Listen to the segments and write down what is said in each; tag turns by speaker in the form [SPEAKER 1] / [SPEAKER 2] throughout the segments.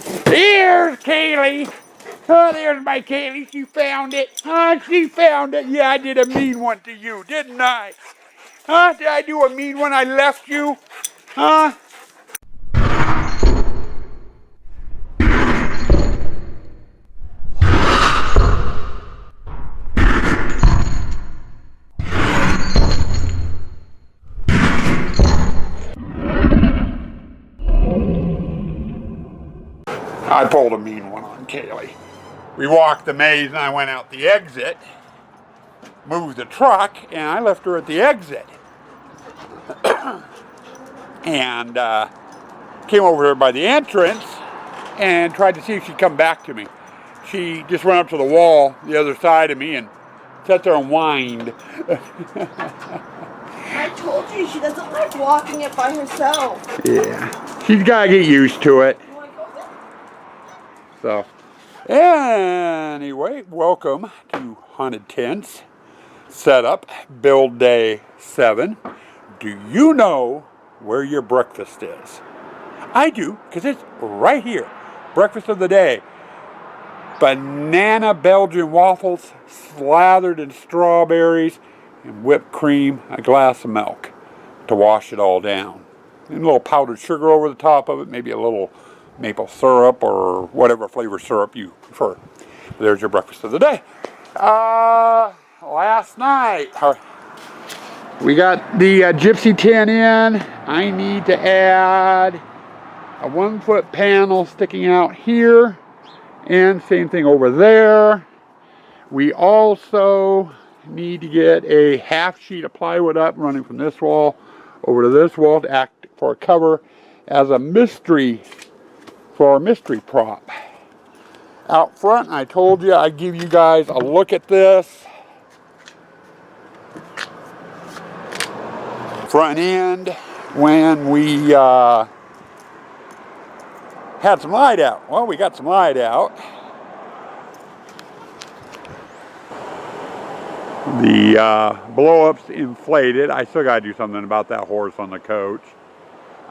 [SPEAKER 1] Here's Kaylee. Oh, there's my Kaylee. She found it. She found it. Yeah, I did a mean one to you, didn't I? Did I do a mean one? I left you? Huh? I pulled a mean one on Kaylee. We walked the maze and I went out the exit, moved the truck, and I left her at the exit. And came over here by the entrance and tried to see if she'd come back to me. She just went up to the wall the other side of me and sat there and whined.
[SPEAKER 2] I told you she doesn't like walking it by herself.
[SPEAKER 1] Yeah, she's got to get used to it. So, anyway, welcome to Haunted Tents Setup, Build Day 7. Do you know where your breakfast is? I do, because it's right here. Breakfast of the day. Banana Belgian waffles slathered in strawberries and whipped cream, a glass of milk to wash it all down. And a little powdered sugar over the top of it, maybe a little maple syrup or whatever flavor syrup you prefer. There's your breakfast of the day. Last night, we got the gypsy tent in. I need to add a 1-foot panel sticking out here, and same thing over there. We also need to get a half sheet of plywood up running from this wall over to this wall to act for a cover as a mystery for our mystery prop. Out front, I told you I'd give you guys a look at this. Front end, when we had some light out. Well, we got some light out. The blow-ups inflated. I still got to do something about that horse on the coach.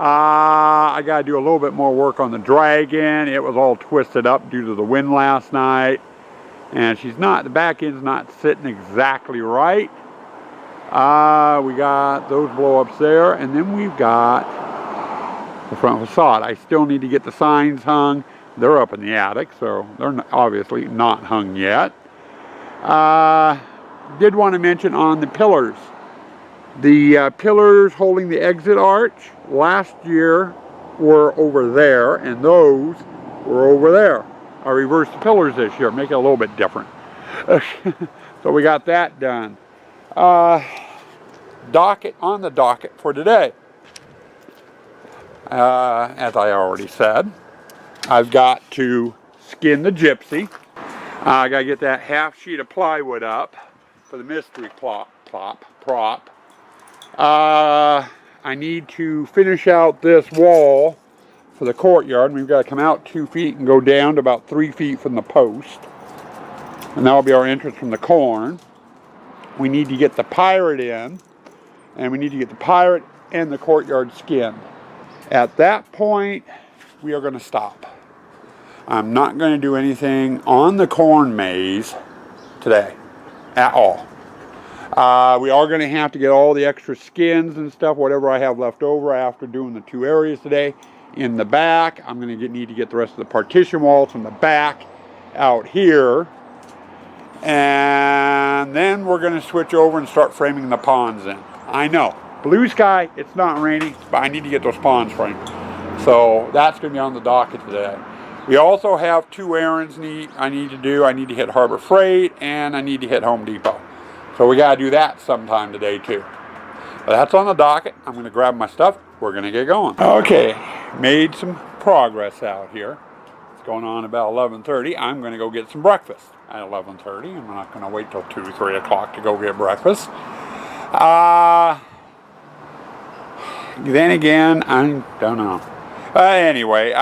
[SPEAKER 1] I got to do a little bit more work on the dragon. It was all twisted up due to the wind last night. And the back end's not sitting exactly right. We got those blow-ups there. And then we've got the front facade. I still need to get the signs hung. They're up in the attic, so they're obviously not hung yet. Did want to mention on the pillars. The pillars holding the exit arch last year were over there, and those were over there. I reversed the pillars this year, make it a little bit different. So we got that done. On the docket for today. As I already said, I've got to skin the gypsy. I got to get that half sheet of plywood up for the mystery prop. I need to finish out this wall for the courtyard. We've got to come out 2 feet and go down to about 3 feet from the post. And that'll be our entrance from the corn. We need to get the pirate in. And we need to get the pirate and the courtyard skinned. At that point, we are going to stop. I'm not going to do anything on the corn maze today at all. We are going to have to get all the extra skins and stuff, whatever I have left over after doing the 2 areas today. In the back, I'm going to need to get the rest of the partition walls from the back out here. And then we're going to switch over and start framing the ponds in. I know, blue sky, it's not raining, but I need to get those ponds framed. So that's going to be on the docket today. We also have 2 errands I need to do. I need to hit Harbor Freight and I need to hit Home Depot. So we got to do that sometime today too. But that's on the docket. I'm going to grab my stuff. We're going to get going. Okay, made some progress out here. It's going on about 11:30. I'm going to go get some breakfast at 11:30. I'm not going to wait till 2, 3 o'clock to go get breakfast. Then again, I don't know. Anyway,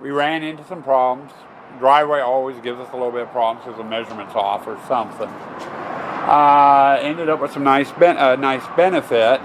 [SPEAKER 1] we ran into some problems. Driveway always gives us a little bit of problems because the measurement's off or something. Ended up with some nice benefit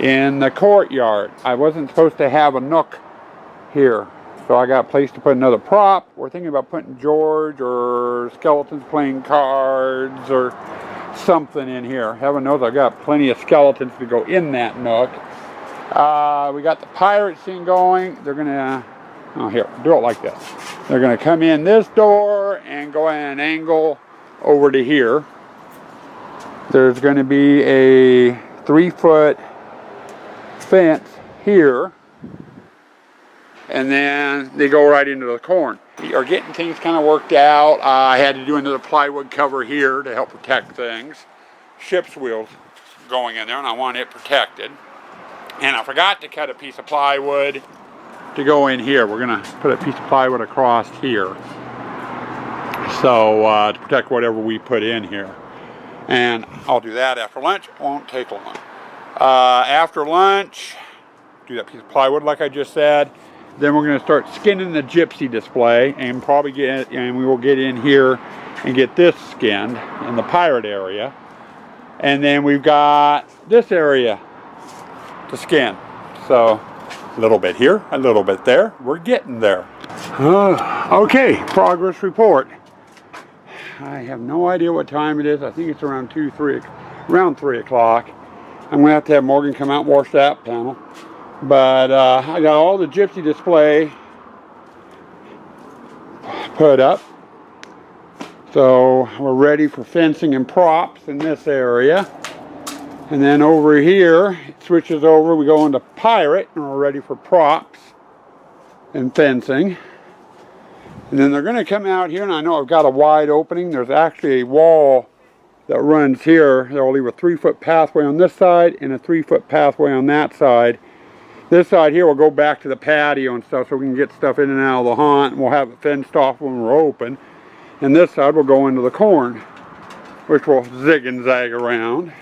[SPEAKER 1] in the courtyard. I wasn't supposed to have a nook here So I got a place to put another prop. We're thinking about putting George or skeletons playing cards or something in here. Heaven knows I've got plenty of skeletons to go in that nook. We got the pirate scene going. They're gonna, oh here, do it like this. They're gonna come in this door and go at an angle over to here. There's gonna be a 3-foot fence here. And then they go right into the corn. We are getting things kind of worked out. I had to do another plywood cover here to help protect things. Ship's wheels going in there, and I want it protected. And I forgot to cut a piece of plywood to go in here. We're gonna put a piece of plywood across here. So to protect whatever we put in here. And I'll do that after lunch. It won't take long. After lunch, do that piece of plywood like I just said. Then we're going to start skinning the gypsy display, and we will get in here and get this skinned in the pirate area. And then we've got this area to skin. So a little bit here, a little bit there. We're getting there. Okay, progress report. I have no idea what time it is. I think it's around 3 o'clock. I'm going to have Morgan come out and wash that panel. But I got all the gypsy display put up. So we're ready for fencing and props in this area. And then over here, it switches over. We go into pirate and we're ready for props and fencing. And then they're going to come out here, and I know I've got a wide opening. There's actually a wall that runs here. They'll leave a 3-foot pathway on this side and a 3-foot pathway on that side. This side here will go back to the patio and stuff so we can get stuff in and out of the haunt, and we'll have it fenced off when we're open. And this side will go into the corn, which will zig and zag around.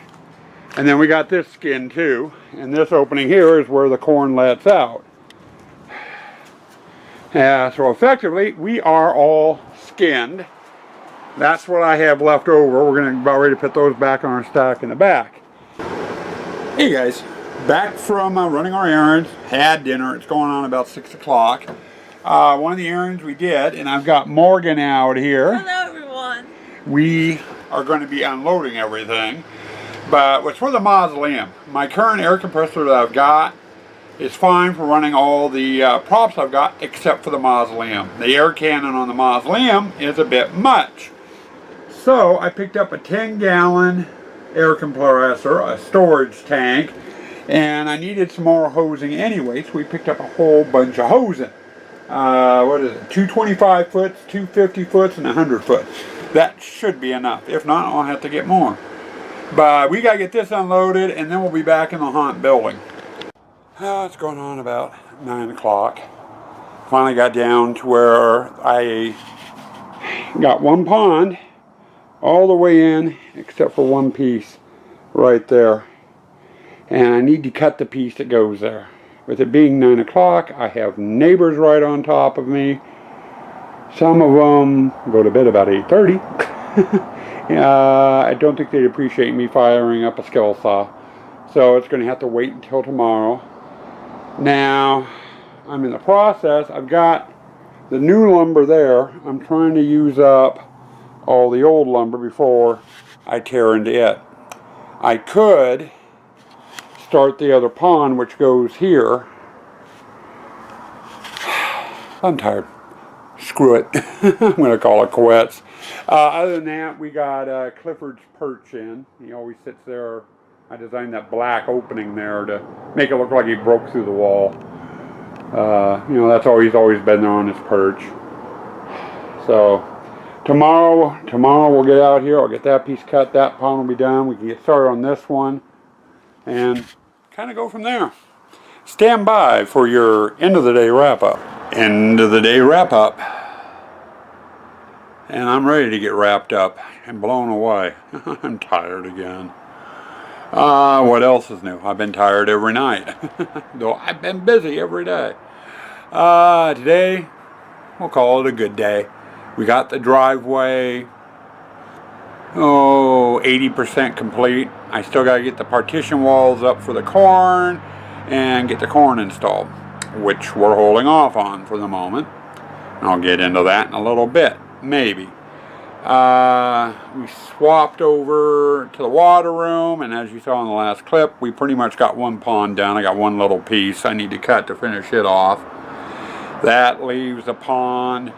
[SPEAKER 1] And then we got this skin too, and this opening here is where the corn lets out. So effectively, we are all skinned. That's what I have left over. We're going to about ready to put those back on our stack in the back. Hey guys. Back from running our errands, had dinner. It's going on about 6 o'clock. One of the errands we did, and I've got Morgan out here.
[SPEAKER 2] Hello, everyone.
[SPEAKER 1] We are going to be unloading everything, but it's for the mausoleum. My current air compressor that I've got is fine for running all the props I've got, except for the mausoleum. The air cannon on the mausoleum is a bit much. So I picked up a 10-gallon air compressor, a storage tank, and I needed some more hosing anyway, so we picked up a whole bunch of hosing. What is it? 2 25 foots, 2 50 foots, and 100 foot. That should be enough. If not, I'll have to get more. But we got to get this unloaded, and then we'll be back in the haunt building. It's going on about 9 o'clock. Finally got down to where I got one pond all the way in, except for one piece right there. And I need to cut the piece that goes there. With it being 9 o'clock, I have neighbors right on top of me. Some of them go to bed about 8:30. I don't think they'd appreciate me firing up a skill saw. So it's going to have to wait until tomorrow. Now, I'm in the process. I've got the new lumber there. I'm trying to use up all the old lumber before I tear into it. I could start the other pond, which goes here. I'm tired. Screw it. I'm going to call it quits. Other than that, we got Clifford's perch in. He always sits there. I designed that black opening there to make it look like he broke through the wall. You know, that's always been there on his perch. So tomorrow we'll get out here. I'll get that piece cut. That pond will be done. We can get started on this one and kind of go from there. Stand by for your end of the day wrap up. End of the day wrap up. And I'm ready to get wrapped up and blown away. I'm tired again. What else is new? I've been tired every night. Though I've been busy every day. Today, we'll call it a good day. We got the driveway, 80% complete. I still got to get the partition walls up for the corn and get the corn installed. which we're holding off on for the moment. And I'll get into that in a little bit, maybe. We swapped over to the water room, and as you saw in the last clip, we pretty much got one pond done. I got one little piece I need to cut to finish it off. That leaves a pond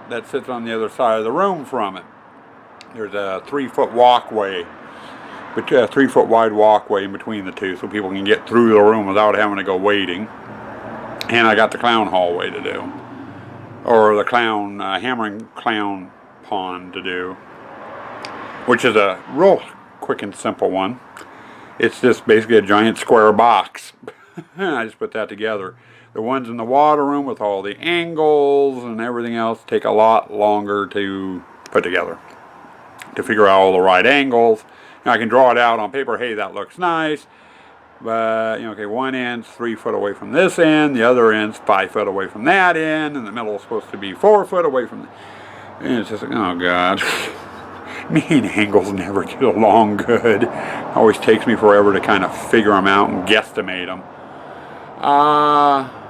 [SPEAKER 1] that sits on the other side of the room from it. There's a 3-foot walkway, a 3-foot wide walkway in between the two, so people can get through the room without having to go waiting. And I got the clown hallway to do, or the clown hammering clown pond to do, which is a real quick and simple one. It's just basically a giant square box. I just put that together. The ones in the water room with all the angles and everything else take a lot longer to put together, to figure out all the right angles. Now, I can draw it out on paper. Hey, that looks nice. But, okay, one end's 3 foot away from this end, the other end's 5 foot away from that end, and the middle is supposed to be 4 foot away from the... And it's just like, oh God. Me and angles never get along good. It always takes me forever to kind of figure them out and guesstimate them.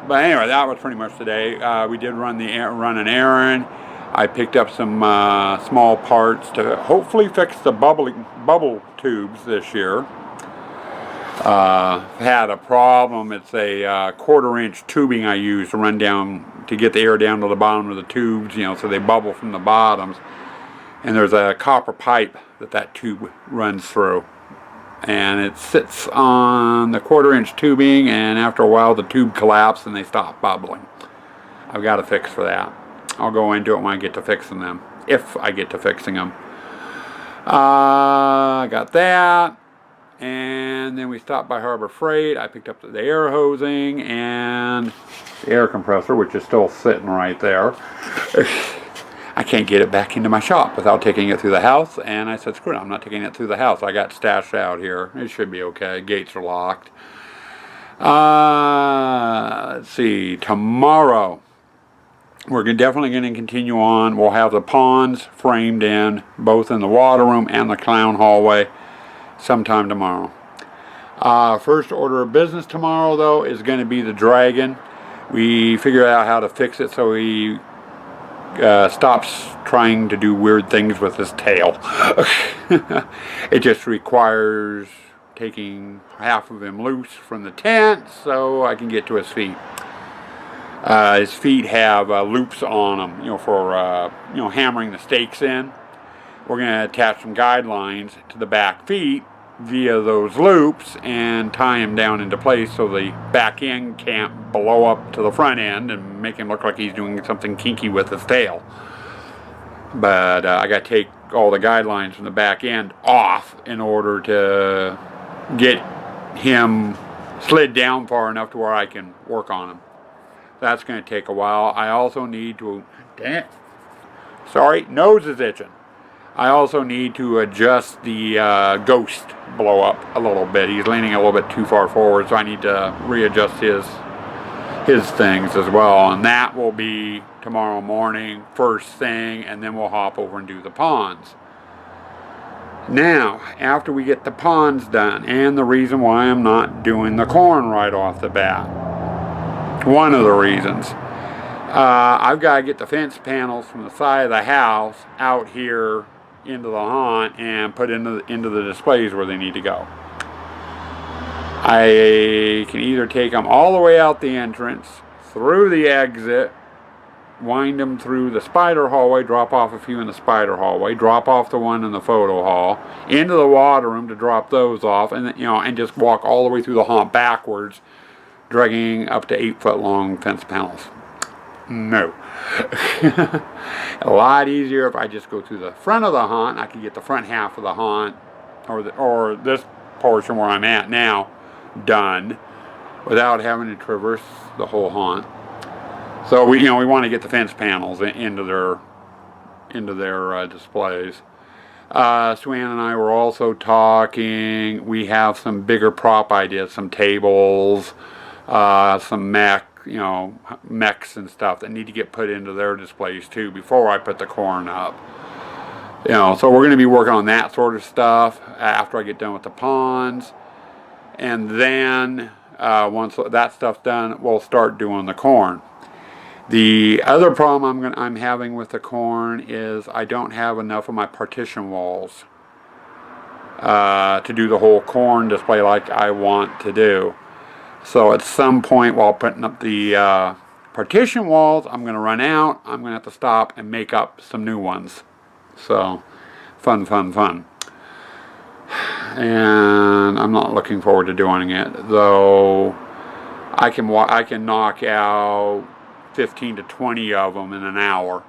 [SPEAKER 1] But anyway, that was pretty much today. We did run an errand. I picked up some small parts to hopefully fix the bubble tubes this year. Had a problem. It's a 1/4-inch tubing I use to run down, to get the air down to the bottom of the tubes, so they bubble from the bottoms. And there's a copper pipe that tube runs through. And it sits on the 1/4-inch tubing, and after a while the tube collapses and they stop bubbling. I've got a fix for that. I'll go into it when I get to fixing them, if I get to fixing them. I got that. And then we stopped by Harbor Freight. I picked up the air hosing and the air compressor, which is still sitting right there. I can't get it back into my shop without taking it through the house. And I said, screw it, I'm not taking it through the house. I got stashed out here. It should be okay. Gates are locked. Let's see. Tomorrow, we're definitely going to continue on. We'll have the ponds framed in, both in the water room and the clown hallway, sometime tomorrow. First order of business tomorrow, though, is going to be the dragon. We figured out how to fix it so he stops trying to do weird things with his tail. It just requires taking half of him loose from the tent so I can get to his feet. His feet have loops on them, for hammering the stakes in. We're going to attach some guidelines to the back feet via those loops and tie him down into place so the back end can't blow up to the front end and make him look like he's doing something kinky with his tail. But I got to take all the guidelines from the back end off in order to get him slid down far enough to where I can work on him. That's going to take a while. I also need to... Dang it. Sorry, nose is itching. I also need to adjust the ghost blow up a little bit. He's leaning a little bit too far forward, so I need to readjust his things as well. And that will be tomorrow morning, first thing, and then we'll hop over and do the ponds. Now, after we get the ponds done, and the reason why I'm not doing the corn right off the bat, one of the reasons, I've got to get the fence panels from the side of the house out here into the haunt and put into the displays where they need to go. I can either take them all the way out the entrance, through the exit, wind them through the spider hallway, drop off a few in the spider hallway, drop off the one in the photo hall, into the water room to drop those off, and and just walk all the way through the haunt backwards, dragging up to 8-foot long fence panels. No. A lot easier if I just go through the front of the haunt. I can get the front half of the haunt, or this portion where I'm at now, done without having to traverse the whole haunt. So we want to get the fence panels into their displays. Swan and I were also talking. We have some bigger prop ideas, some tables, some mechs and stuff that need to get put into their displays too before I put the corn up. So we're going to be working on that sort of stuff after I get done with the ponds. And then once that stuff's done, we'll start doing the corn. The other problem I'm having with the corn is I don't have enough of my partition walls to do the whole corn display like I want to do. So at some point while putting up the partition walls, I'm going to run out. I'm going to have to stop and make up some new ones. So fun. And I'm not looking forward to doing it, though. I can knock out 15 to 20 of them in an hour,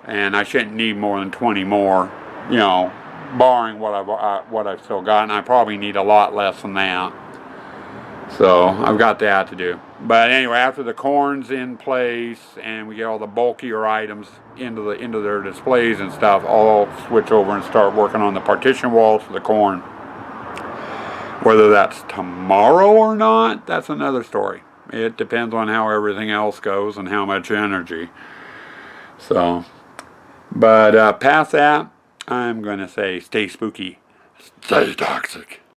[SPEAKER 1] and I shouldn't need more than 20 more, you know, barring what I've still got, and I probably need a lot less than that. So I've got that to do. But anyway, after the corn's in place and we get all the bulkier items into their displays and stuff, I'll switch over and start working on the partition walls for the corn. Whether that's tomorrow or not, that's another story. It depends on how everything else goes and how much energy. So, but past that, I'm going to say stay spooky, stay toxic.